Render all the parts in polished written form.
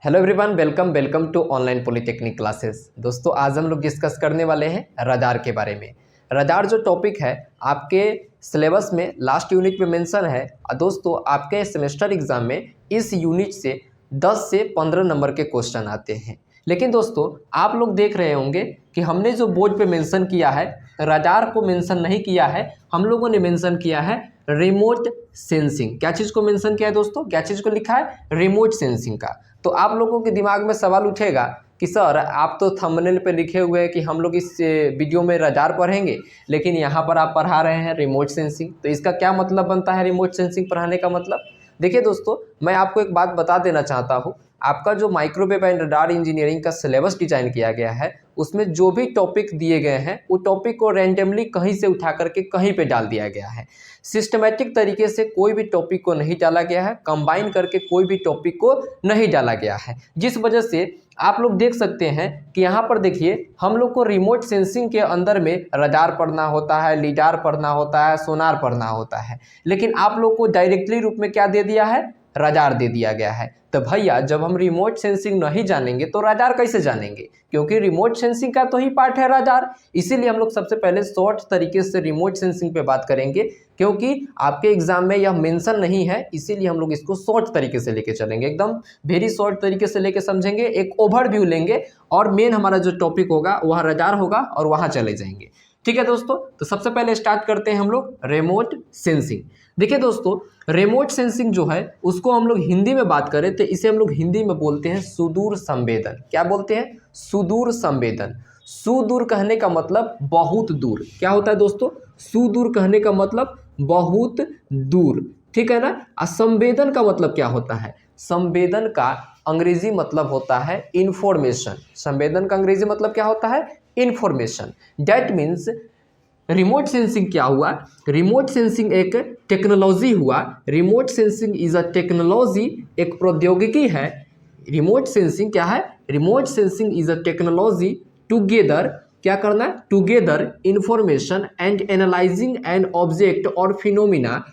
Hello everyone, welcome welcome to online polytechnic classes. दोस्तों, आज हम लोग डिस्कस करने वाले हैं रडार के बारे में। रडार जो टॉपिक है आपके सिलेबस में लास्ट यूनिट पे मेंशन है। दोस्तों, आपके सेमेस्टर एग्जाम में इस यूनिट से 10 से 15 नंबर के क्वेश्चन आते हैं। लेकिन दोस्तों, आप लोग देख रहे होंगे कि हमने जो बोर्ड पे मेंशन किया है, रडार को मेंशन नहीं किया है। हम लोगों ने मेंशन किया है रिमोट सेंसिंग। क्या चीज़ को मेंशन किया है दोस्तों? क्या चीज़ को लिखा है? रिमोट सेंसिंग का। तो आप लोगों के दिमाग में सवाल उठेगा कि सर, आप तो थंबनेल पे लिखे हुए हैं कि हम लोग इस वीडियो में रडार पढ़ेंगे, लेकिन यहाँ पर आप पढ़ा रहे हैं रिमोट सेंसिंग। तो इसका क्या मतलब बनता है रिमोट सेंसिंग पढ़ाने का मतलब? देखिए दोस्तों, मैं आपको एक बात बता देना चाहता हूँ। आपका जो माइक्रोवेव एंड रडार इंजीनियरिंग का सिलेबस डिजाइन किया गया है, उसमें जो भी टॉपिक दिए गए हैं वो टॉपिक को रैंडमली कहीं से उठा करके कहीं पे डाल दिया गया है। सिस्टमेटिक तरीके से कोई भी टॉपिक को नहीं डाला गया है, कंबाइन करके कोई भी टॉपिक को नहीं डाला गया है। जिस वजह से आप लोग देख सकते हैं कि यहाँ पर देखिए, हम लोग को रिमोट सेंसिंग के अंदर में रडार पढ़ना होता है, लीडार पढ़ना होता है, सोनार पढ़ना होता है, लेकिन आप लोग को डायरेक्टली रूप में क्या दे दिया है? रडार दे दिया गया है। तो भैया, जब हम रिमोट सेंसिंग नहीं जानेंगे तो रडार कैसे जानेंगे? क्योंकि रिमोट सेंसिंग का तो ही पार्ट है रडार। इसीलिए हम लोग सबसे पहले शॉर्ट तरीके से रिमोट सेंसिंग पे बात करेंगे, क्योंकि आपके एग्जाम में यह मेंशन नहीं है। इसीलिए हम लोग इसको शॉर्ट तरीके से लेके चलेंगे, एकदम वेरी शॉर्ट तरीके से लेके समझेंगे, एक ओवरव्यू लेंगे और मेन हमारा जो टॉपिक होगा वह रडार होगा और वहाँ चले जाएंगे। ठीक है दोस्तों, तो सबसे पहले स्टार्ट करते हैं हम लोग रिमोट सेंसिंग। देखिए दोस्तों, रिमोट सेंसिंग जो है उसको हम लोग हिंदी में बात करें तो इसे हम लोग हिंदी में बोलते हैं सुदूर संवेदन। क्या बोलते हैं? सुदूर संवेदन। सुदूर कहने का मतलब बहुत दूर। क्या होता है दोस्तों? सुदूर कहने का मतलब बहुत दूर, ठीक है ना। और संवेदन का मतलब क्या होता है? संवेदन का अंग्रेजी मतलब होता है इंफॉर्मेशन। संवेदन का अंग्रेजी मतलब क्या होता है? Information. That means remote sensing क्या हुआ? रिमोट सेंसिंग एक टेक्नोलॉजी हुआ। Remote sensing is a technology, एक प्रौद्योगिकी है। रिमोट सेंसिंग क्या है? Remote sensing is a technology to gather, क्या करना? To gather information and analysing an object और phenomena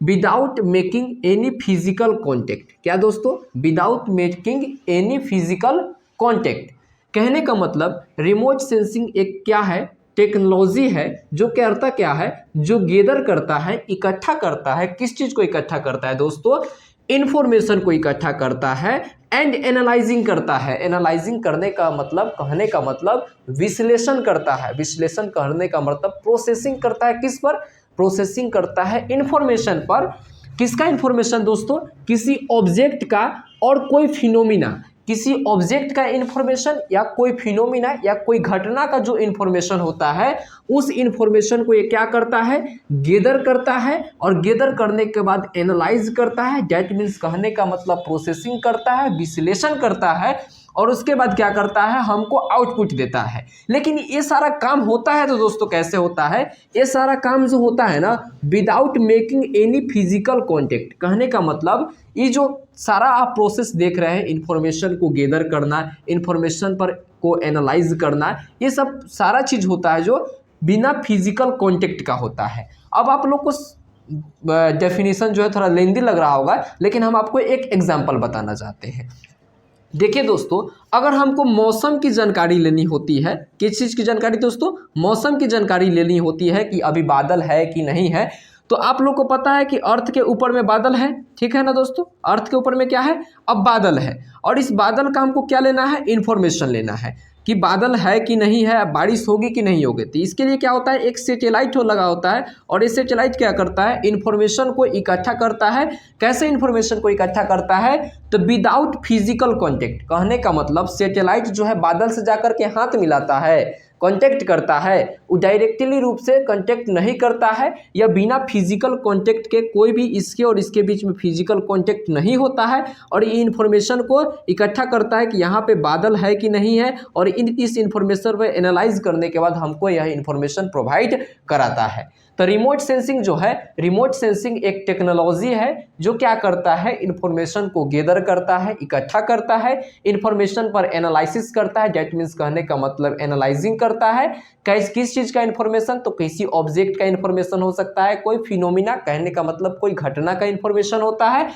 without making any physical contact. क्या दोस्तों? Without making any physical contact. कहने का मतलब रिमोट सेंसिंग एक क्या है? टेक्नोलॉजी है जो करता क्या है? जो गैदर करता है, इकट्ठा करता है। किस चीज को इकट्ठा करता है दोस्तों? इंफॉर्मेशन को इकट्ठा करता है एंड एनालाइजिंग करता है। एनालाइजिंग करने का मतलब, कहने का मतलब विश्लेषण करता है। विश्लेषण करने का मतलब प्रोसेसिंग करता है। किस पर? प्रोसेसिंग करता है इंफॉर्मेशन पर। किसका इंफॉर्मेशन दोस्तों? किसी ऑब्जेक्ट का और कोई फिनोमिना। किसी ऑब्जेक्ट का इंफॉर्मेशन या कोई फिनोमिना या कोई घटना का जो इंफॉर्मेशन होता है, उस इंफॉर्मेशन को ये क्या करता है? गैदर करता है और गैदर करने के बाद एनालाइज करता है। दैट मीन्स कहने का मतलब प्रोसेसिंग करता है, विश्लेषण करता है और उसके बाद क्या करता है? हमको आउटपुट देता है। लेकिन ये सारा काम होता है तो दोस्तों कैसे होता है? ये सारा काम जो होता है ना, without making any physical contact. कहने का मतलब ये जो सारा आप प्रोसेस देख रहे हैं, इंफॉर्मेशन को गैदर करना, इंफॉर्मेशन पर को एनालाइज करना, ये सब सारा चीज होता है जो बिना फिजिकल कॉन्टेक्ट का होता है। अब आप लोग को डेफिनेशन जो है थोड़ा लेंदी लग रहा होगा, लेकिन हम आपको एक एग्जाम्पल बताना चाहते हैं। देखिए दोस्तों, अगर हमको मौसम की जानकारी लेनी होती है, किस चीज़ की जानकारी दोस्तों? मौसम की जानकारी लेनी होती है कि अभी बादल है कि नहीं है। तो आप लोग को पता है कि अर्थ के ऊपर में बादल है, ठीक है ना दोस्तों। अर्थ के ऊपर में क्या है? अब बादल है, और इस बादल का हमको क्या लेना है? इन्फॉर्मेशन लेना है कि बादल है कि नहीं है, बारिश होगी कि नहीं होगी। तो इसके लिए क्या होता है? एक सैटेलाइट लगा होता है, और ये सैटेलाइट क्या करता है? इन्फॉर्मेशन को इकट्ठा करता है। कैसे इन्फॉर्मेशन को इकट्ठा करता है? तो विदाउट फिजिकल कॉन्टेक्ट। कहने का मतलब सैटेलाइट जो है बादल से जाकर के हाथ मिलाता है, कांटेक्ट करता है। वो डायरेक्टली रूप से कांटेक्ट नहीं करता है, या बिना फिजिकल कांटेक्ट के, कोई भी इसके और इसके बीच में फिजिकल कांटेक्ट नहीं होता है, और ये इन्फॉर्मेशन को इकट्ठा करता है कि यहाँ पे बादल है कि नहीं है, और इस इन्फॉर्मेशन को एनालाइज करने के बाद हमको यह इन्फॉर्मेशन प्रोवाइड कराता है। तो रिमोट सेंसिंग जो है, रिमोट सेंसिंग एक टेक्नोलॉजी है जो क्या करता है, इंफॉर्मेशन को गैदर करता है, इकट्ठा करता है, इंफॉर्मेशन पर एनालिसिस करता है। दैट मीन्स कहने का मतलब एनालाइजिंग करता है। किस चीज का इंफॉर्मेशन, तो किसी ऑब्जेक्ट का इंफॉर्मेशन हो सकता है, कोई फिनोमिना, कहने का मतलब कोई घटना का इंफॉर्मेशन होता है,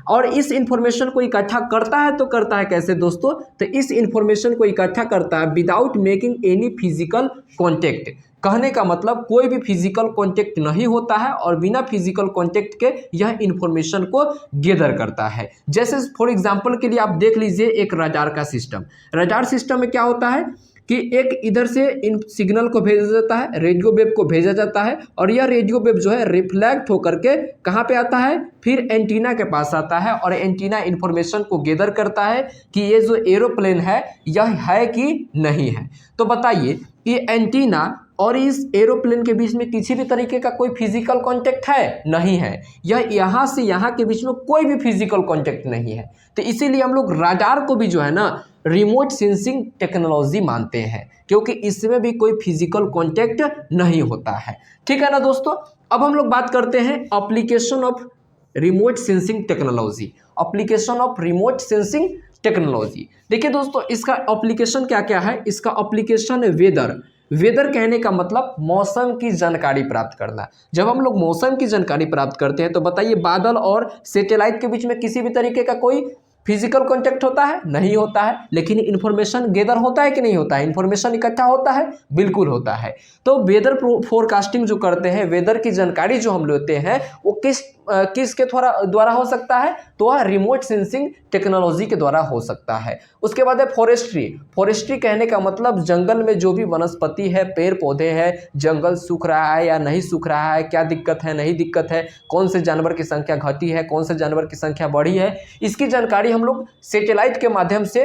और इस इंफॉर्मेशन को इकट्ठा करता है। तो करता है कैसे दोस्तों, तो इस इंफॉर्मेशन को इकट्ठा करता है without making any physical contact. कहने का मतलब कोई भी फिजिकल कॉन्टेक्ट नहीं होता है और बिना फिजिकल कॉन्टेक्ट के यह इंफॉर्मेशन को गैदर करता है। जैसे फॉर एग्जांपल के लिए आप देख लीजिए एक रडार का सिस्टम। रडार सिस्टम में क्या होता है कि एक इधर से इन सिग्नल को भेजा जाता है, रेडियो वेव को भेजा जाता है, और यह रेडियो वेव जो है रिफ्लेक्ट होकर के कहाँ पे आता है, फिर एंटीना के पास आता है, और एंटीना इंफॉर्मेशन को गैदर करता है कि ये जो एरोप्लेन है यह है कि नहीं है। तो बताइए कि एंटीना और इस एरोप्लेन के बीच में किसी भी तरीके का कोई फिजिकल कांटेक्ट है, नहीं है। यह यहाँ से यहाँ के बीच में कोई भी फिजिकल कांटेक्ट नहीं है। तो इसीलिए हम लोग रडार को भी जो है ना रिमोट सेंसिंग टेक्नोलॉजी मानते हैं, क्योंकि इसमें भी कोई फिजिकल कांटेक्ट नहीं होता है। ठीक है ना दोस्तों। अब हम लोग बात करते हैं application of remote sensing technology. Application of remote sensing technology, देखिए दोस्तों इसका एप्लीकेशन क्या क्या है। इसका एप्लीकेशन है वेदर। वेदर कहने का मतलब मौसम की जानकारी प्राप्त करना। जब हम लोग मौसम की जानकारी प्राप्त करते हैं तो बताइए बादल और सैटेलाइट के बीच में किसी भी तरीके का कोई फिजिकल कांटेक्ट होता है, नहीं होता है, लेकिन इन्फॉर्मेशन गैदर होता है कि नहीं होता है, इन्फॉर्मेशन इकट्ठा होता है, बिल्कुल होता है। तो वेदर फोरकास्टिंग जो करते हैं, वेदर की जानकारी जो हम लेते हैं वो किसके द्वारा हो सकता है, तो वह रिमोट सेंसिंग टेक्नोलॉजी के द्वारा हो सकता है। उसके बाद है फॉरेस्ट्री। फॉरेस्ट्री कहने का मतलब जंगल में जो भी वनस्पति है, पेड़ पौधे हैं, जंगल सूख रहा है या नहीं सूख रहा है, क्या दिक्कत है, नहीं दिक्कत है, कौन से जानवर की संख्या घटी है, कौन से जानवर की संख्या बढ़ी है, इसकी जानकारी हम लोग सैटेलाइट के माध्यम से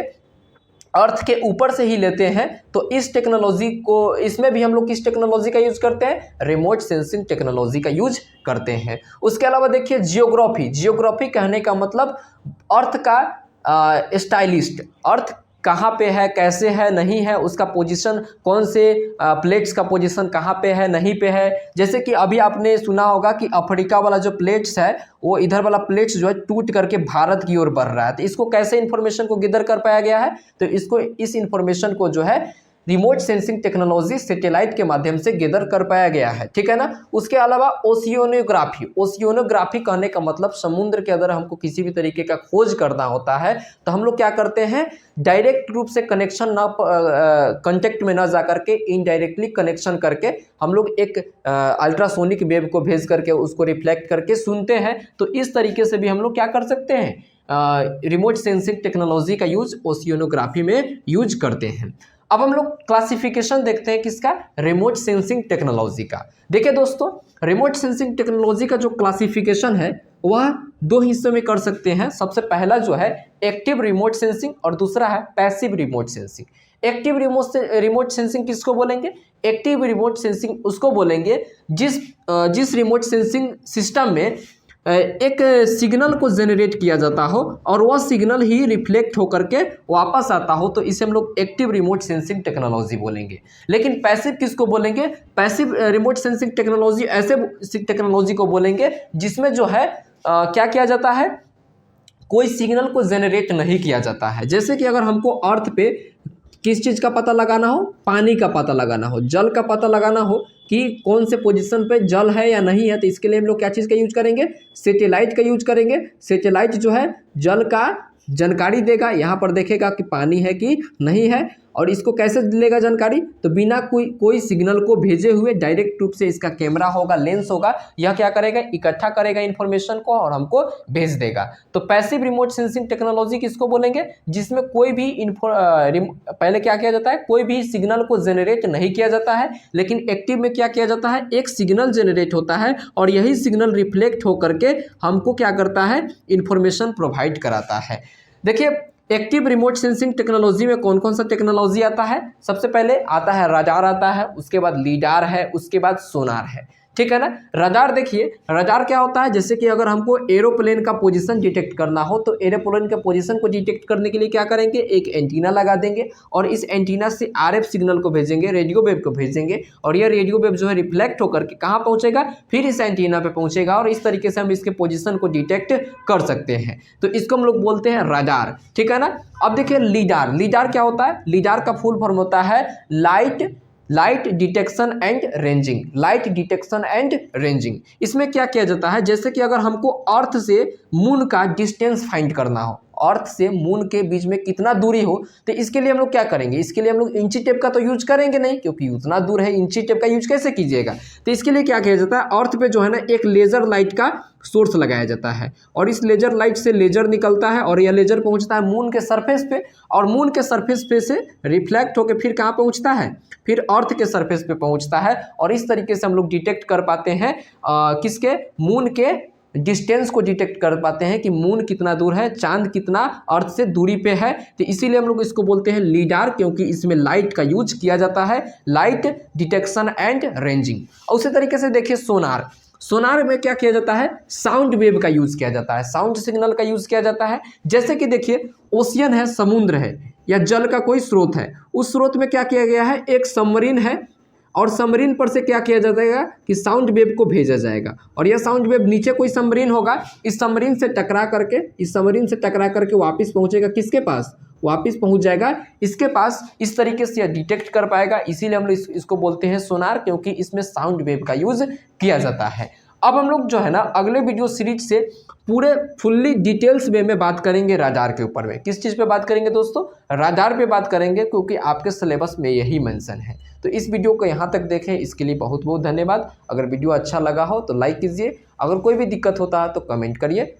अर्थ के ऊपर से ही लेते हैं। तो इस टेक्नोलॉजी को, इसमें भी हम लोग किस टेक्नोलॉजी का यूज करते हैं, रिमोट सेंसिंग टेक्नोलॉजी का यूज करते हैं। उसके अलावा देखिए जियोग्राफी। जियोग्राफी कहने का मतलब अर्थ का स्टाइलिस्ट, अर्थ कहाँ पे है, कैसे है, नहीं है, उसका पोजीशन, कौन से प्लेट्स का पोजीशन कहाँ पे है, नहीं पे है। जैसे कि अभी आपने सुना होगा कि अफ्रीका वाला जो प्लेट्स है वो इधर वाला प्लेट्स जो है टूट करके भारत की ओर बढ़ रहा है। तो इसको कैसे इन्फॉर्मेशन को गैदर कर पाया गया है, तो इसको, इस इन्फॉर्मेशन को जो है रिमोट सेंसिंग टेक्नोलॉजी सैटेलाइट के माध्यम से गैदर कर पाया गया है। ठीक है ना। उसके अलावा ओशियोनोग्राफी। ओशियोनोग्राफी कहने का मतलब समुद्र के अंदर हमको किसी भी तरीके का खोज करना होता है तो हम लोग क्या करते हैं, डायरेक्ट रूप से कनेक्शन ना कांटेक्ट में ना जा करके इनडायरेक्टली कनेक्शन करके हम लोग एक अल्ट्रासोनिक वेव को भेज करके उसको रिफ्लेक्ट करके सुनते हैं। तो इस तरीके से भी हम लोग क्या कर सकते हैं, रिमोट सेंसिंग टेक्नोलॉजी का यूज ओशियोनोग्राफी में यूज करते हैं। अब हम लोग क्लासिफिकेशन देखते हैं किसका, रिमोट सेंसिंग टेक्नोलॉजी का। देखिए दोस्तों रिमोट सेंसिंग टेक्नोलॉजी का जो क्लासिफिकेशन है वह दो हिस्सों में कर सकते हैं। सबसे पहला जो है एक्टिव रिमोट सेंसिंग और दूसरा है passive remote sensing. Active remote sensing किसको बोलेंगे, एक्टिव रिमोट सेंसिंग उसको बोलेंगे जिस रिमोट सेंसिंग सिस्टम में एक सिग्नल को जनरेट किया जाता हो और वह सिग्नल ही रिफ्लेक्ट होकर के वापस आता हो, तो इसे हम लोग एक्टिव रिमोट सेंसिंग टेक्नोलॉजी बोलेंगे। लेकिन पैसिव किसको बोलेंगे, पैसिव रिमोट सेंसिंग टेक्नोलॉजी ऐसे टेक्नोलॉजी को बोलेंगे जिसमें जो है क्या किया जाता है, कोई सिग्नल को जनरेट नहीं किया जाता है। जैसे कि अगर हमको अर्थ पे किस चीज़ का पता लगाना हो, पानी का पता लगाना हो, जल का पता लगाना हो कि कौन से पोजीशन पे जल है या नहीं है, तो इसके लिए हम लोग क्या चीज़ का यूज करेंगे, सैटेलाइट का यूज करेंगे। सैटेलाइट जो है जल का जानकारी देगा, यहाँ पर देखेगा कि पानी है कि नहीं है, और इसको कैसे लेगा जानकारी, तो बिना कोई सिग्नल को भेजे हुए डायरेक्ट रूप से इसका कैमरा होगा, लेंस होगा, यह क्या करेगा, इकट्ठा करेगा इन्फॉर्मेशन को और हमको भेज देगा। तो पैसिव रिमोट सेंसिंग टेक्नोलॉजी किसको बोलेंगे, जिसमें कोई भी पहले क्या किया जाता है, कोई भी सिग्नल को जनरेट नहीं किया जाता है। लेकिन एक्टिव में क्या किया जाता है, एक सिग्नल जनरेट होता है और यही सिग्नल रिफ्लेक्ट होकर के हमको क्या करता है, इन्फॉर्मेशन प्रोवाइड कराता है। देखिए एक्टिव रिमोट सेंसिंग टेक्नोलॉजी में कौन कौन सा टेक्नोलॉजी आता है, सबसे पहले आता है रडार आता है, उसके बाद लीडार है, उसके बाद सोनार है। ठीक है ना। रडार देखिए, रडार क्या होता है, जैसे कि अगर हमको एरोप्लेन का पोजीशन डिटेक्ट करना हो तो एरोप्लेन के पोजीशन को डिटेक्ट करने के लिए क्या करेंगे, एक एंटीना लगा देंगे और इस एंटीना से आरएफ सिग्नल को भेजेंगे, रेडियो वेव को भेजेंगे और यह रेडियो वेव जो है रिफ्लेक्ट होकर के कहाँ पहुंचेगा, फिर इस एंटीना पे पहुंचेगा और इस तरीके से हम इसके पोजीशन को डिटेक्ट कर सकते हैं। तो इसको हम लोग बोलते हैं रडार, ठीक है ना। अब देखिए लीडार, लीडार क्या होता है, लीडार का फुल फॉर्म होता है light detection and ranging, light detection and ranging. इसमें क्या किया जाता है, जैसे कि अगर हमको अर्थ से मून का डिस्टेंस फाइंड करना हो, अर्थ से मून के बीच में कितना दूरी हो, तो इसके लिए हम लोग क्या करेंगे, इसके लिए हम लोग इंची टेप का तो यूज करेंगे नहीं, क्योंकि उतना दूर है, इंची टेप का यूज कैसे कीजिएगा। तो इसके लिए क्या किया जाता है, अर्थ पे जो है ना एक लेजर लाइट का सोर्स लगाया जाता है और इस लेजर लाइट से लेजर निकलता है और यह लेजर पहुंचता है मून के सरफेस पे और मून के सरफेस पे से रिफ्लेक्ट होकर फिर कहाँ पहुंचता है, फिर अर्थ के सरफेस पे पहुंचता है और इस तरीके से हम लोग डिटेक्ट कर पाते हैं किसके, मून के डिस्टेंस को डिटेक्ट कर पाते हैं कि मून कितना दूर है, चांद कितना अर्थ से दूरी पे है। तो इसीलिए हम लोग इसको बोलते हैं लीडार, क्योंकि इसमें लाइट का यूज किया जाता है, लाइट डिटेक्शन एंड रेंजिंग। और उसी तरीके से देखिए सोनार, सोनार में क्या किया जाता है, साउंड वेव का यूज किया जाता है, साउंड सिग्नल का यूज किया जाता है। जैसे कि देखिए ओशियन है, समुद्र है या जल का कोई स्रोत है, उस स्रोत में क्या किया गया है, एक सबमरीन है और सबमरीन पर से क्या किया जाएगा कि साउंड वेव को भेजा जाएगा और यह साउंड वेव नीचे कोई सबमरीन होगा, इस सबमरीन से टकरा करके वापस पहुंचेगा किसके पास, वापस पहुंच जाएगा इसके पास। इस तरीके से यह डिटेक्ट कर पाएगा, इसीलिए हम लोग इसको बोलते हैं सोनार, क्योंकि इसमें साउंड वेव का यूज किया जाता है। अब हम लोग जो है ना अगले वीडियो सीरीज से पूरे फुल्ली डिटेल्स में बात करेंगे रडार के ऊपर में। किस चीज़ पे बात करेंगे दोस्तों, रडार पे बात करेंगे, क्योंकि आपके सिलेबस में यही मेंशन है। तो इस वीडियो को यहाँ तक देखें, इसके लिए बहुत बहुत धन्यवाद। अगर वीडियो अच्छा लगा हो तो लाइक कीजिए, अगर कोई भी दिक्कत होता है तो कमेंट करिए।